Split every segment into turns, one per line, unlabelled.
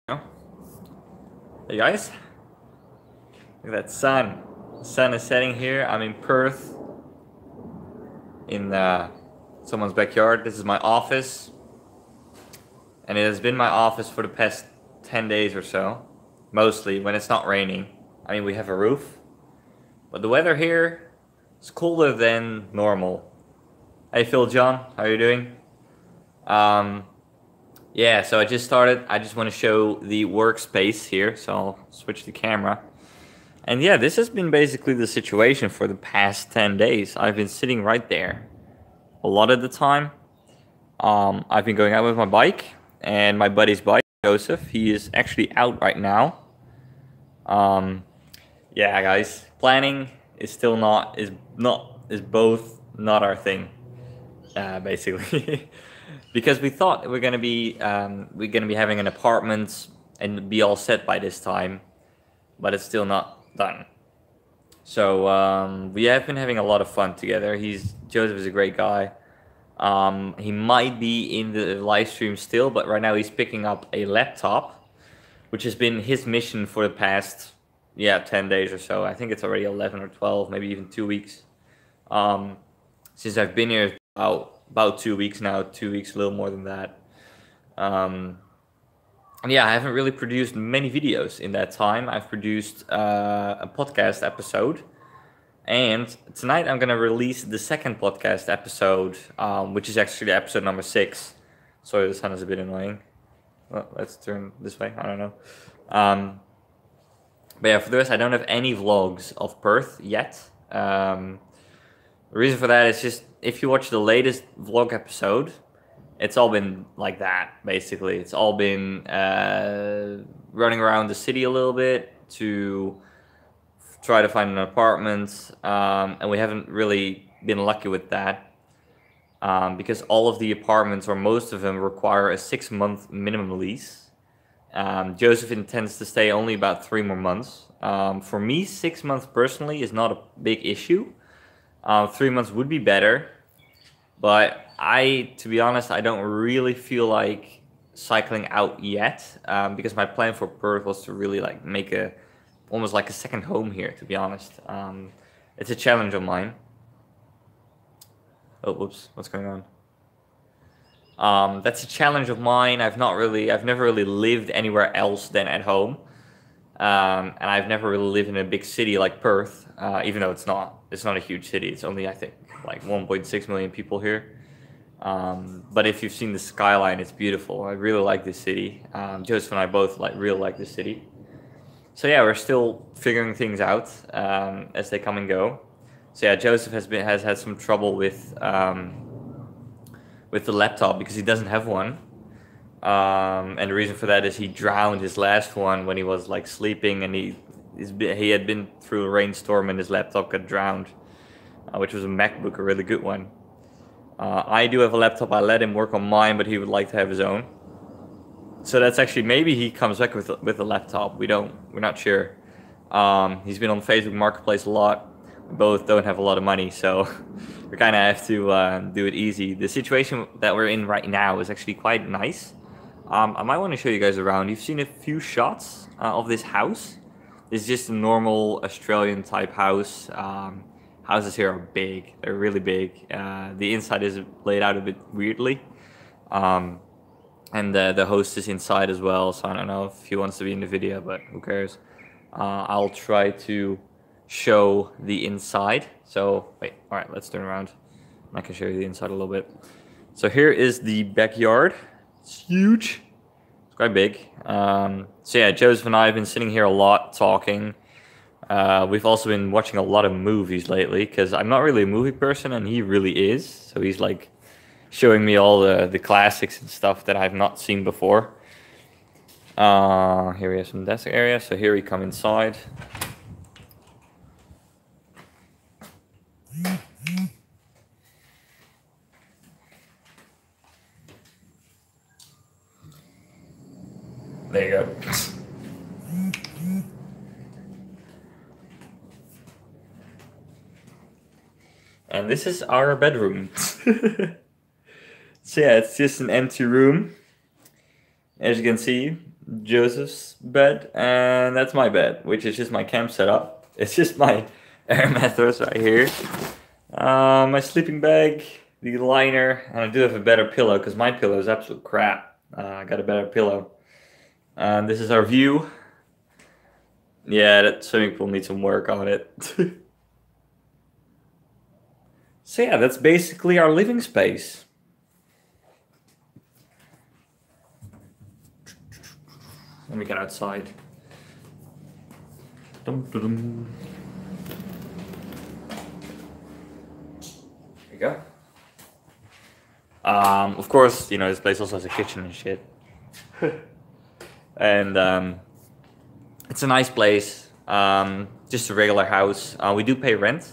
Hey guys, look at that sun. The sun is setting here. I'm in Perth, in someone's backyard. This is my office, and it has been my office for the past 10 days or so, mostly when it's not raining. I mean, we have a roof, but the weather here is colder than normal. Hey Phil, John, how are you doing? Um, yeah, so I just started. I just want to show the workspace here, so I'll switch the camera. And yeah, this has been basically the situation for the past 10 days. I've been sitting right there a lot of the time. I've been going out with my bike and my buddy's bike, Joseph. He is actually out right now. Um, yeah, guys, planning is still is both not our thing, basically. Because we thought we're gonna be having an apartment and be all set by this time, but it's still not done. So we have been having a lot of fun together. Joseph is a great guy. He might be in the live stream still, but right now he's picking up a laptop, which has been his mission for the past 10 days or so. I think it's already 11 or 12, maybe even 2 weeks. Since I've been here about 2 weeks now, 2 weeks, a little more than that. And yeah, I haven't really produced many videos in that time. I've produced a podcast episode. And tonight I'm going to release the second podcast episode, which is actually episode number 6. Sorry, the sun is a bit annoying. Well, let's turn this way. I don't know. But yeah, for the rest, I don't have any vlogs of Perth yet. The reason for that is just if you watch the latest vlog episode, it's all been like that, basically. It's all been running around the city a little bit to try to find an apartment, and we haven't really been lucky with that because all of the apartments, or most of them, require a 6-month minimum lease. Joseph intends to stay only about 3 more months. For me, 6 months personally is not a big issue. 3 months would be better, but to be honest, I don't really feel like cycling out yet, because my plan for Perth was to really like make almost like a second home here, to be honest. It's a challenge of mine. Oh, whoops, what's going on? That's a challenge of mine. I've never really lived anywhere else than at home. And I've never really lived in a big city like Perth, even though it's not a huge city. It's only, I think, like 1.6 million people here. But if you've seen the skyline, it's beautiful. I really like this city. Joseph and I both really like this city. So yeah, we're still figuring things out as they come and go. So yeah, Joseph has had some trouble with the laptop because he doesn't have one. And the reason for that is he drowned his last one when he was like sleeping, and he had been through a rainstorm and his laptop got drowned, which was a MacBook, a really good one. I do have a laptop. I let him work on mine, but he would like to have his own. So that's actually, maybe he comes back with a laptop. We're not sure. He's been on Facebook Marketplace a lot. We both don't have a lot of money, so we kind of have to do it easy. The situation that we're in right now is actually quite nice. I might want to show you guys around. You've seen a few shots of this house. It's just a normal Australian type house. Houses here are big. They're really big. The inside is laid out a bit weirdly. And the host is inside as well, so I don't know if he wants to be in the video, but who cares. I'll try to show the inside. So, wait, all right, let's turn around. I can show you the inside a little bit. So here is the backyard. It's huge. It's quite big. So yeah, Joseph and I have been sitting here a lot talking. We've also been watching a lot of movies lately, because I'm not really a movie person and he really is. So he's like showing me all the classics and stuff that I've not seen before. Here we have some desk area. So here we come inside. There you go. And this is our bedroom. So yeah, it's just an empty room. As you can see, Joseph's bed, and that's my bed, which is just my camp setup. It's just my air mattress right here. My sleeping bag, the liner, and I do have a better pillow because my pillow is absolute crap. I got a better pillow. And this is our view. Yeah, that swimming pool needs some work on it. So yeah, that's basically our living space. Let me get outside. Dum, dum, dum. There you go. Of course, you know, this place also has a kitchen and shit. And it's a nice place. Just a regular house. We do pay rent.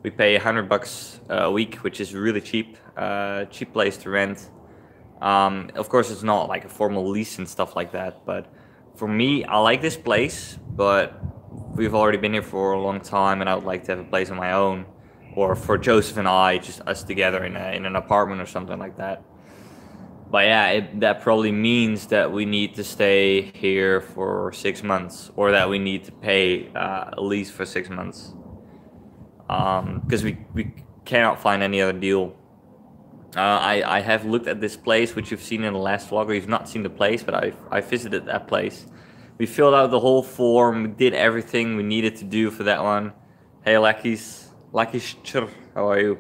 We pay $100 a week, which is really cheap. Cheap place to rent. Of course, it's not like a formal lease and stuff like that. But for me, I like this place. But we've already been here for a long time, and I would like to have a place on my own, or for Joseph and I, just us together in an apartment or something like that. But yeah, that probably means that we need to stay here for 6 months, or that we need to pay a lease for 6 months, because we cannot find any other deal. I have looked at this place, which you've seen in the last vlog, or you've not seen the place, but I visited that place. We filled out the whole form, we did everything we needed to do for that one. Hey Lakis, how are you?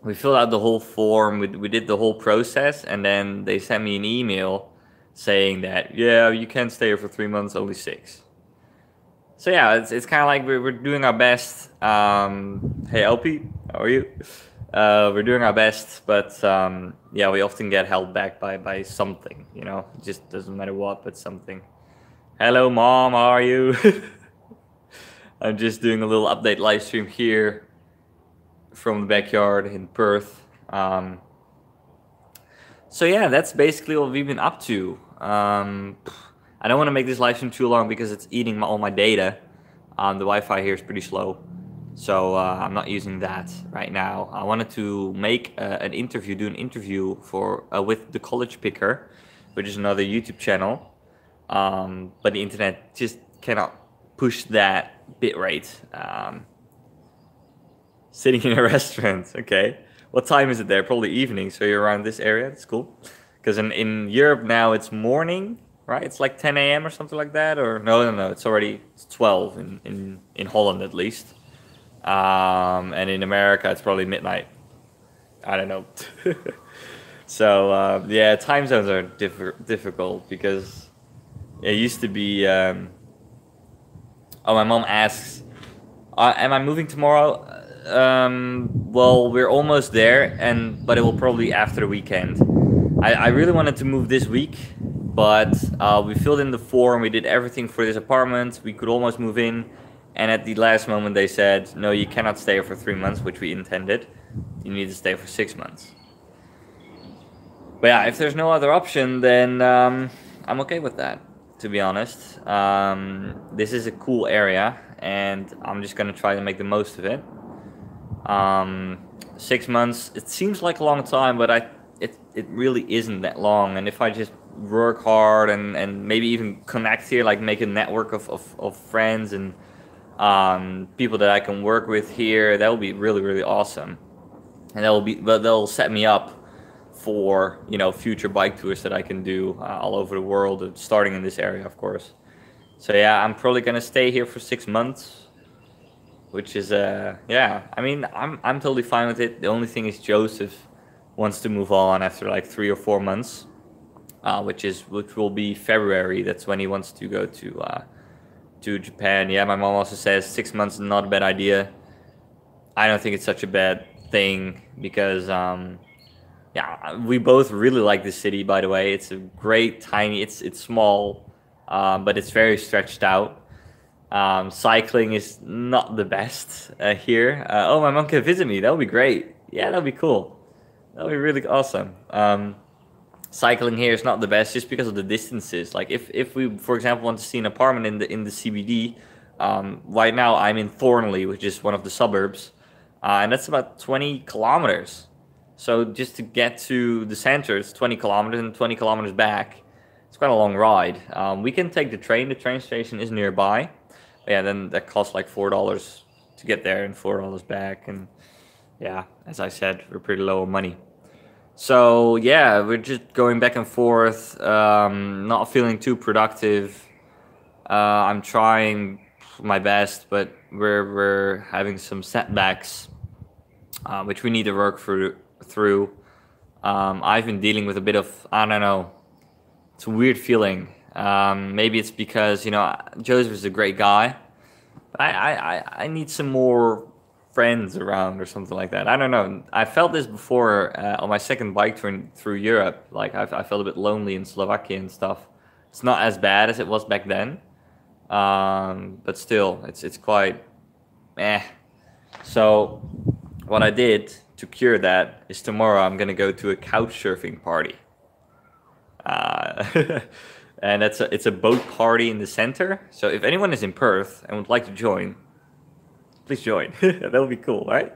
We filled out the whole form, we did the whole process, and then they sent me an email saying that, yeah, you can't stay here for 3 months, only 6. So yeah, it's kind of like we're doing our best. Hey LP, how are you? We're doing our best, but yeah, we often get held back by something, you know. It just doesn't matter what, but something. Hello mom, how are you? I'm just doing a little update live stream here from the backyard in Perth. So yeah, that's basically what we've been up to. I don't want to make this live stream too long because it's eating all my data. The Wi-Fi here is pretty slow, so I'm not using that right now. I wanted to make do an interview for with the College Picker, which is another YouTube channel, but the internet just cannot push that bitrate. Sitting in a restaurant, okay. What time is it there? Probably evening, so you're around this area. That's cool. Because in Europe now it's morning, right? It's like 10 a.m. or something like that, or no, it's 12 in Holland at least. And in America it's probably midnight. I don't know. So yeah, time zones are difficult because it used to be. Oh, my mom asks, "Am I moving tomorrow?" Well, we're almost there, but it will probably be after the weekend. I really wanted to move this week, but we filled in the form, we did everything for this apartment, we could almost move in, and at the last moment they said, no, you cannot stay here for 3 months, which we intended. You need to stay for 6 months. But yeah, if there's no other option, then I'm okay with that, to be honest. This is a cool area, and I'm just gonna try to make the most of it. 6 months, it seems like a long time, but it really isn't that long. And if I just work hard and maybe even connect here, like make a network of friends and people that I can work with here, that will be really, really awesome. And they'll set me up for, you know, future bike tours that I can do all over the world, starting in this area, of course. So yeah, I'm probably gonna stay here for 6 months. Which is yeah, I mean, I'm totally fine with it. The only thing is Joseph wants to move on after like 3 or 4 months, which will be February. That's when he wants to go to Japan. Yeah, my mom also says 6 months is not a bad idea. I don't think it's such a bad thing because yeah, we both really like the city. By the way, it's a great tiny. It's small, but it's very stretched out. Cycling is not the best here. Oh, my mom can visit me. That would be great. Yeah, that would be cool. That would be really awesome. Cycling here is not the best just because of the distances. Like if we, for example, want to see an apartment in the CBD, right now I'm in Thornley, which is one of the suburbs, and that's about 20 kilometers. So just to get to the center, it's 20 kilometers and 20 kilometers back. It's quite a long ride. We can take the train. The train station is nearby. But yeah, then that costs like $4 to get there and $4 back. And yeah, as I said, we're pretty low on money. So yeah, we're just going back and forth, not feeling too productive. I'm trying my best, but we're having some setbacks, which we need to work through. I've been dealing with a bit of, I don't know, it's a weird feeling. Maybe it's because, Joseph is a great guy, but I need some more friends around or something like that. I don't know. I felt this before on my second bike tour through Europe. Like I felt a bit lonely in Slovakia and stuff. It's not as bad as it was back then, but still, it's quite eh. So what I did to cure that is tomorrow I'm gonna go to a couch surfing party. And it's a boat party in the center. So if anyone is in Perth and would like to join, please join. That would be cool, right?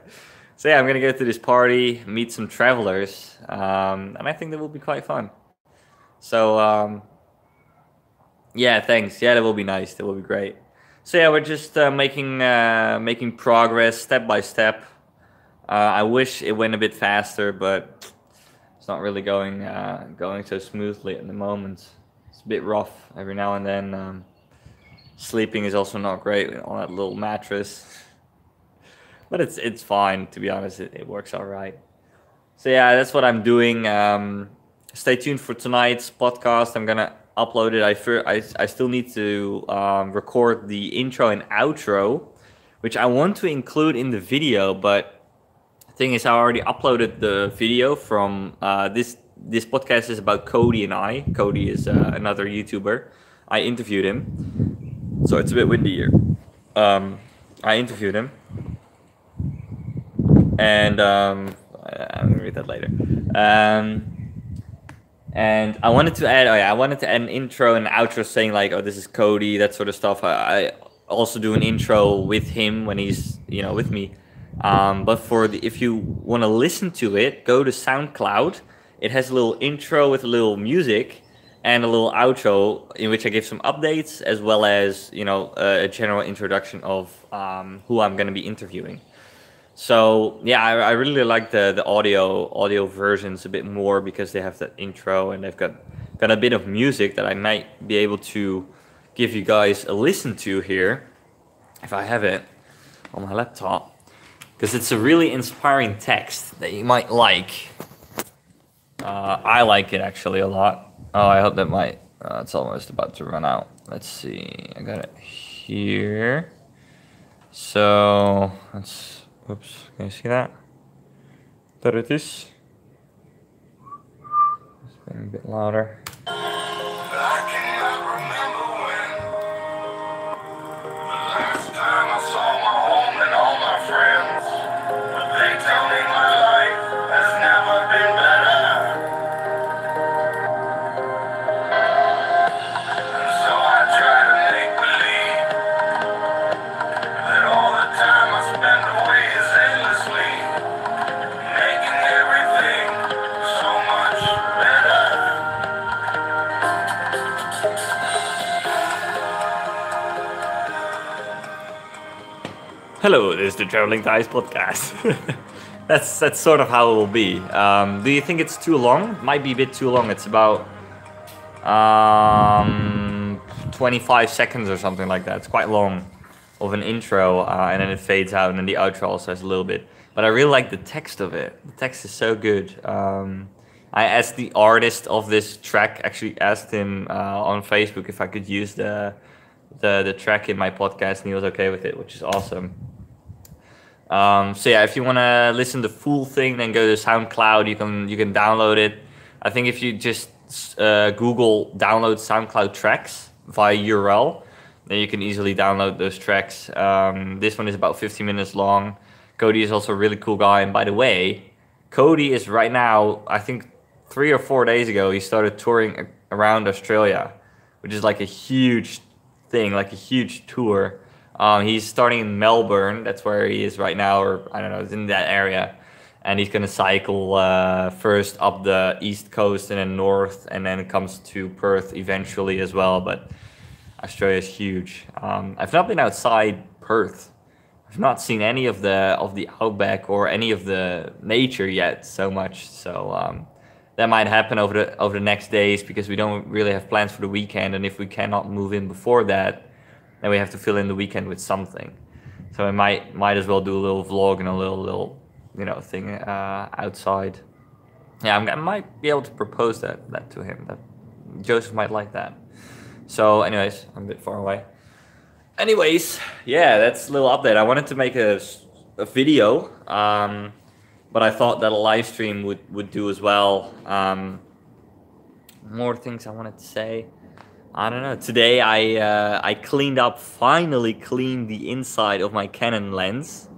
So yeah, I'm gonna go to this party, meet some travelers, and I think that will be quite fun. So yeah, thanks. Yeah, that will be nice. That will be great. So yeah, we're just making progress step by step. I wish it went a bit faster, but it's not really going so smoothly at the moment. It's a bit rough every now and then. Sleeping is also not great on that little mattress, but it's fine, to be honest. It works all right. So yeah, that's what I'm doing. Stay tuned for tonight's podcast. I'm gonna upload it. I still need to record the intro and outro, which I want to include in the video, but the thing is, I already uploaded the video from this podcast is about Cody and I. Cody is another YouTuber. I interviewed him, so it's a bit windy here. I interviewed him, and I'm gonna read that later. And I wanted to add, I wanted to add an intro and outro saying like, oh, this is Cody, that sort of stuff. I also do an intro with him when he's, with me. But if you want to listen to it, go to SoundCloud. It has a little intro with a little music and a little outro in which I give some updates as well as, a general introduction of who I'm going to be interviewing. So yeah, I really like the audio versions a bit more because they have that intro and they've got a bit of music that I might be able to give you guys a listen to here if I have it on my laptop, because it's a really inspiring text that you might like. I like it actually a lot. Oh, I hope that might. It's almost about to run out. Let's see. I got it here. So let's. Oops, can you see that? There it is. It's been a bit louder. I cannot remember when the last time I saw my home and all my friends. But they tell me my life has never been better. And so I try to make believe that all the time I spend away is endlessly making everything so much better. Hello, this is the TravelingTice podcast. That's sort of how it will be. Do you think it's too long? Might be a bit too long. It's about 25 seconds or something like that. It's quite long of an intro, and then it fades out, and then the outro also has a little bit. But I really like the text of it. The text is so good. I asked the artist of this track, actually asked him on Facebook if I could use the track in my podcast, and he was okay with it, which is awesome. So yeah, if you want to listen to the full thing, then go to SoundCloud. You can download it. I think if you just Google download SoundCloud tracks via URL, then you can easily download those tracks. This one is about 15 minutes long. Cody is also a really cool guy. And by the way, Cody is right now, I think 3 or 4 days ago, he started touring around Australia, which is like a huge thing, like a huge tour. He's starting in Melbourne. That's where he is right now, or I don't know, it's in that area. and he's gonna cycle first up the east coast and then north, and then it comes to Perth eventually as well. But Australia is huge. I've not been outside Perth. I've not seen any of the outback or any of the nature yet so much. So that might happen over the next days, because we don't really have plans for the weekend, and if we cannot move in before that, then we have to fill in the weekend with something. So I might as well do a little vlog and a little thing outside. Yeah, I might be able to propose that to him. That Joseph might like that. So anyways, I'm a bit far away. Anyways, yeah, that's a little update. I wanted to make a video, but I thought that a live stream would do as well. More things I wanted to say. I don't know. Today I finally cleaned the inside of my Canon lens.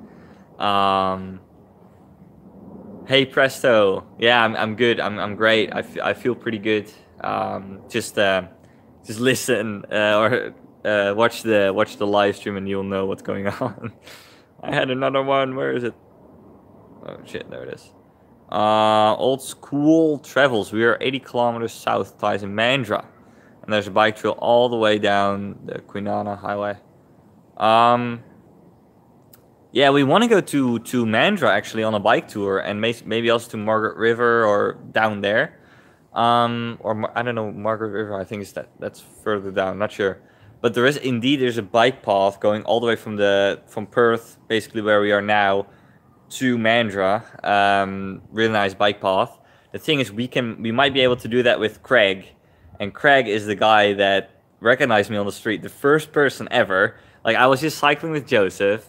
Hey Presto, yeah, I'm good. I'm great. I feel pretty good. Just listen or watch the live stream and you'll know what's going on. I had another one. Where is it? Oh shit, there it is. Old School Travels. We are 80 kilometers south, ties in Mandurah, and there's a bike trail all the way down the Kwinana Highway. Yeah, we want to go to Mandurah actually on a bike tour, and maybe also to Margaret River or down there. Or I don't know, Margaret River, I think that's further down, not sure. But there's a bike path going all the way from Perth, basically where we are now, to Mandurah. Really nice bike path. The thing is, we might be able to do that with Craig, and Craig is the guy that recognized me on the street, the first person ever. Like, I was just cycling with Joseph.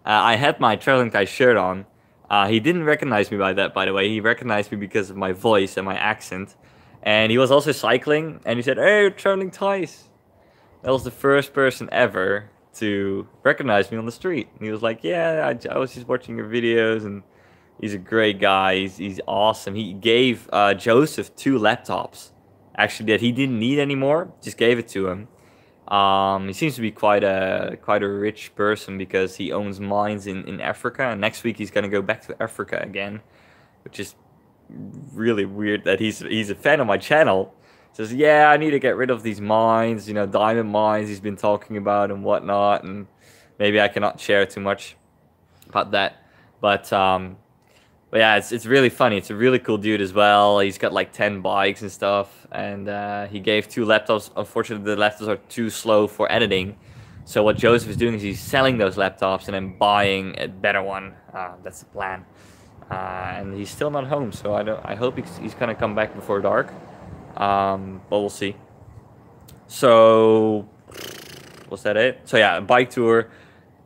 I had my TravelingTice shirt on. He didn't recognize me by the way. He recognized me because of my voice and my accent. And he was also cycling, and he said, "Hey, TravelingTice." That was the first person ever to recognize me on the street. And he was like, "Yeah, I was just watching your videos," and he's a great guy. He's awesome. He gave Joseph 2 laptops, actually, that he didn't need anymore. Just gave it to him. He seems to be quite a rich person, because he owns mines in Africa, and next week he's gonna go back to Africa again, which is really weird that he's a fan of my channel. Says, yeah, I need to get rid of these mines, diamond mines he's been talking about and whatnot, and maybe I cannot share too much about that, but yeah, it's really funny. It's a really cool dude as well. He's got like 10 bikes and stuff, and he gave 2 laptops. Unfortunately, the laptops are too slow for editing. So what Joseph is doing is he's selling those laptops and then buying a better one. That's the plan. And he's still not home, so I hope he's gonna come back before dark. But we'll see. So was that it? So yeah, a bike tour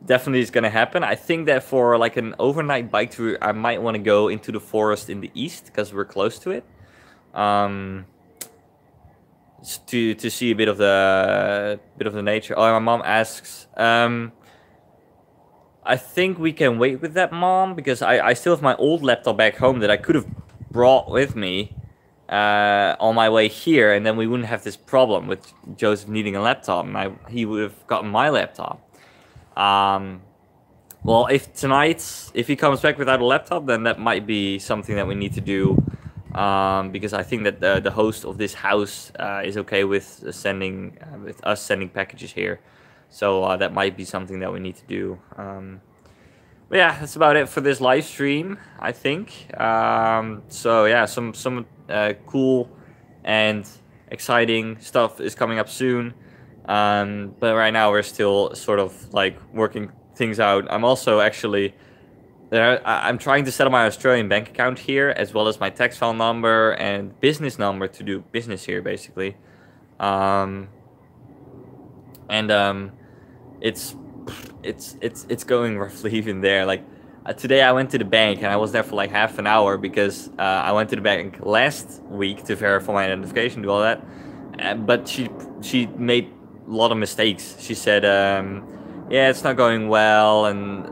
definitely is gonna happen. I think that for like an overnight bike tour, I might want to go into the forest in the east, because we're close to it. To see a bit of the nature. Oh, my mom asks. I think we can wait with that, Mom, because I still have my old laptop back home that I could have brought with me on my way here, and then we wouldn't have this problem with Joseph needing a laptop, and he would have gotten my laptop. Well, if he comes back without a laptop, then that might be something that we need to do, because I think that the host of this house is okay with us sending packages here, so that might be something that we need to do. But yeah, that's about it for this live stream, I think. So yeah, some cool and exciting stuff is coming up soon. But right now we're still sort of like working things out. I'm also actually I'm trying to set up my Australian bank account here, as well as my tax file number and business number to do business here, basically. It's going roughly even there. Like today I went to the bank and I was there for like half an hour, because I went to the bank last week to verify my identification, do all that, but she made a lot of mistakes. She said, yeah, it's not going well, and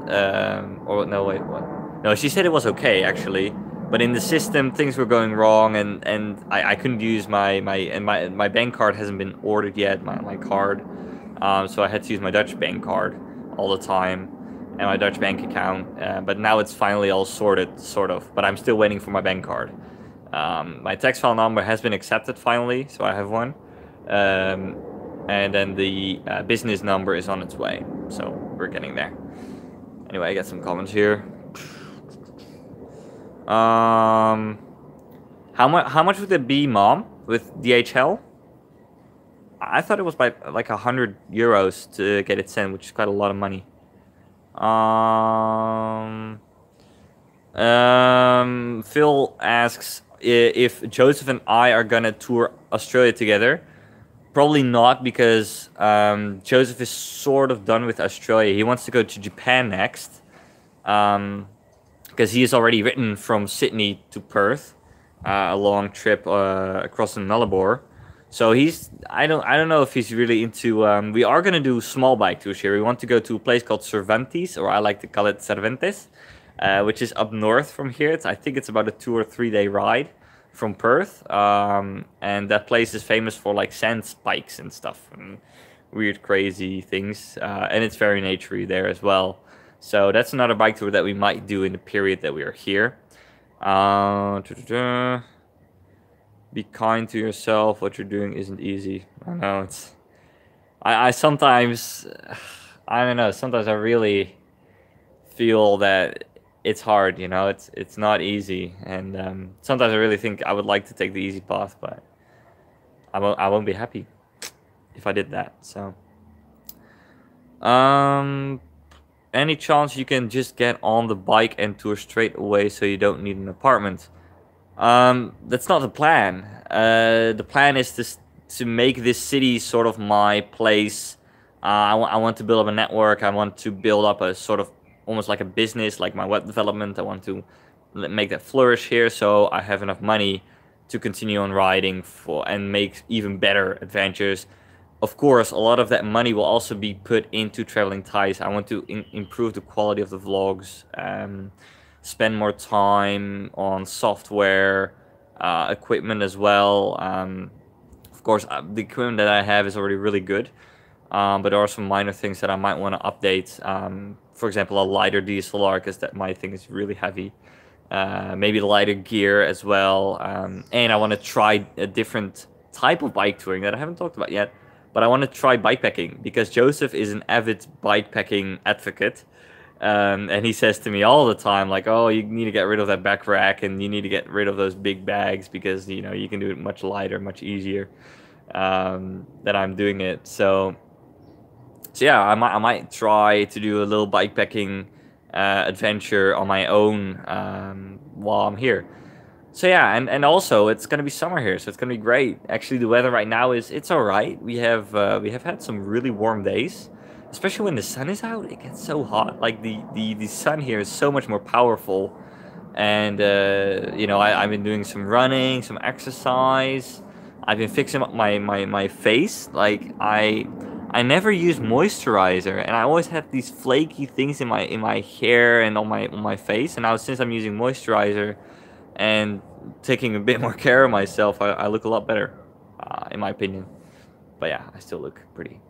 or no, wait, what? No, she said it was okay actually, but in the system things were going wrong, and I couldn't use my bank card hasn't been ordered yet, my card, so I had to use my Dutch bank card all the time, and my Dutch bank account. But now it's finally all sorted, sort of. But I'm still waiting for my bank card. My tax file number has been accepted finally, so I have one. And then the business number is on its way, so we're getting there. Anyway, I got some comments here. How much would it be, Mom, with DHL? I thought it was by like 100 euros to get it sent, which is quite a lot of money. Phil asks if Joseph and I are gonna tour Australia together. Probably not, because Joseph is sort of done with Australia. He wants to go to Japan next, because he has already written from Sydney to Perth, a long trip across the Nullarbor. So I don't know if he's really into. We are gonna do small bike tours here. We want to go to a place called Cervantes, or I like to call it Cervantes, which is up north from here. I think it's about a 2 or 3 day ride from Perth, and that place is famous for like sand spikes and stuff and weird, crazy things, and it's very naturey there as well. So that's another bike tour that we might do in the period that we are here. Be kind to yourself. What you're doing isn't easy. I know it's. I sometimes, I don't know. Sometimes I really feel that it's hard. You know, it's not easy, and sometimes I really think I would like to take the easy path, but I won't be happy if I did that. So, any chance you can just get on the bike and tour straight away, so you don't need an apartment? That's not the plan. The plan is to make this city sort of my place. I want to build up a network. I want to build up a sort of almost like a business, like my web development. I want to make that flourish here, so I have enough money to continue on riding and make even better adventures. Of course, a lot of that money will also be put into TravelingTice. I want to improve the quality of the vlogs. Spend more time on software, equipment as well. Of course, the equipment that I have is already really good, but there are some minor things that I might want to update. For example, a lighter DSLR, because my thing is really heavy. Maybe lighter gear as well. And I want to try a different type of bike touring that I haven't talked about yet. But I want to try bikepacking, because Joseph is an avid bikepacking advocate. And he says to me all the time, like, oh, you need to get rid of that back rack, and you need to get rid of those big bags, because, you know, you can do it much lighter, much easier than I'm doing it. So yeah, I might try to do a little bikepacking adventure on my own while I'm here. So yeah, and also it's gonna be summer here, so it's gonna be great. Actually, the weather right now it's all right. We have had some really warm days. Especially when the sun is out, it gets so hot. Like the sun here is so much more powerful, and you know, I've been doing some running, some exercise. I've been fixing up my face. Like I never use moisturizer, and I always had these flaky things in my hair and on my face. And now since I'm using moisturizer and taking a bit more care of myself, I look a lot better, in my opinion. But yeah, I still look pretty.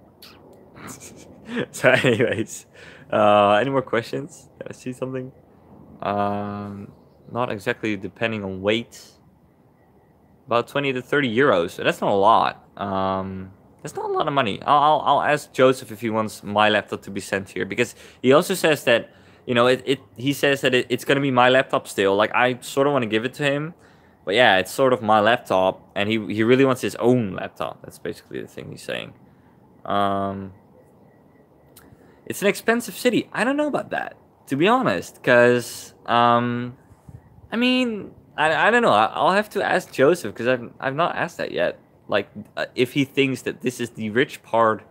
So anyways, any more questions? Did I see something? Not exactly depending on weight. About 20 to 30 euros. So that's not a lot. That's not a lot of money. I'll ask Joseph if he wants my laptop to be sent here, because he also says that, you know, he says that it's gonna be my laptop still. Like, I sort of want to give it to him, but yeah, it's sort of my laptop, and he really wants his own laptop. That's basically the thing he's saying. It's an expensive city. I don't know about that, to be honest, because I mean, I don't know. I'll have to ask Joseph, because I've not asked that yet. Like, if he thinks that this is the rich part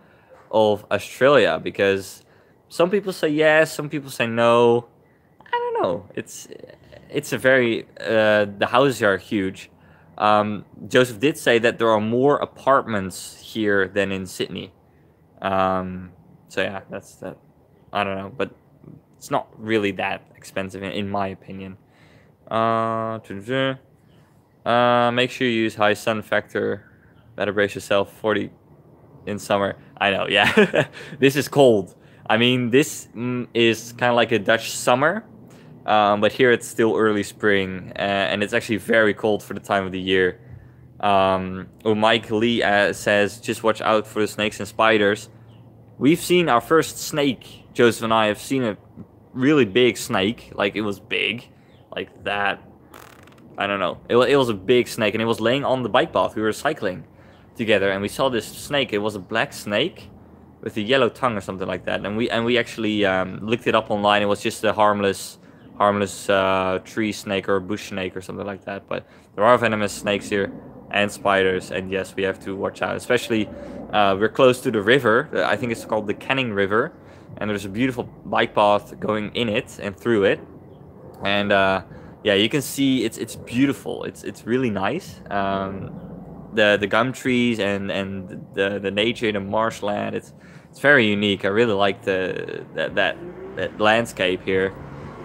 of Australia, because some people say yes, some people say no. I don't know. It's a very the houses are huge. Joseph did say that there are more apartments here than in Sydney. So yeah, that's that. I don't know, but it's not really that expensive in my opinion. Make sure you use high sun factor. Better brace yourself. 40 in summer. I know, yeah. This is cold. I mean, this is kind of like a Dutch summer, but here it's still early spring, and it's actually very cold for the time of the year. Mike Lee says, just watch out for the snakes and spiders. We've seen our first snake. Joseph and I have seen a really big snake. Like, it was big. Like that. I don't know. It was a big snake, and it was laying on the bike path. We were cycling together, and we saw this snake. It was a black snake with a yellow tongue or something like that. And we actually looked it up online. It was just a harmless tree snake or a bush snake or something like that. But there are venomous snakes here and spiders, and yes, we have to watch out. Especially we're close to the river. I think it's called the Canning River, and there's a beautiful bike path going in it and through it. And yeah, you can see it's beautiful. It's really nice. The gum trees and the nature, the marshland. It's very unique. I really like that landscape here.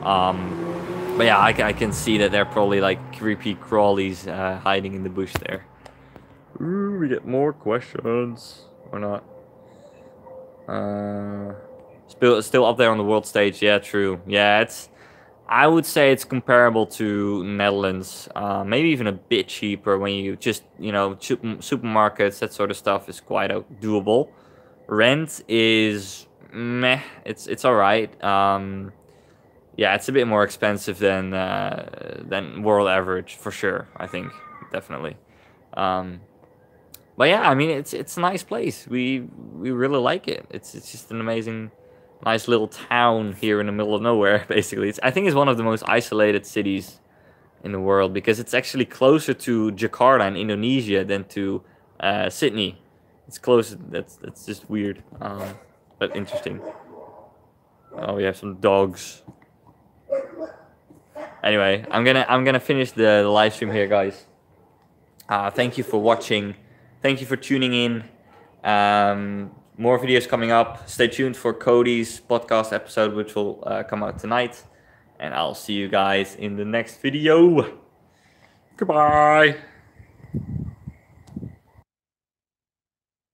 But yeah, I can see that they're probably like creepy crawlies hiding in the bush there. Ooh, we get more questions or not? Still up there on the world stage. Yeah, true. Yeah, I would say it's comparable to Netherlands, maybe even a bit cheaper when you just, supermarkets, that sort of stuff is quite doable. Rent is meh, it's all right. Yeah, it's a bit more expensive than world average for sure. I think definitely. But yeah, I mean it's a nice place. We really like it. It's just an amazing. Nice little town here in the middle of nowhere, basically. I think it's one of the most isolated cities in the world because it's actually closer to Jakarta in Indonesia than to Sydney. It's close. That's just weird, but interesting. Oh, we have some dogs. Anyway, I'm gonna finish the live stream here, guys. Thank you for watching. Thank you for tuning in. More videos coming up. Stay tuned for Cody's podcast episode, which will come out tonight. And I'll see you guys in the next video. Goodbye.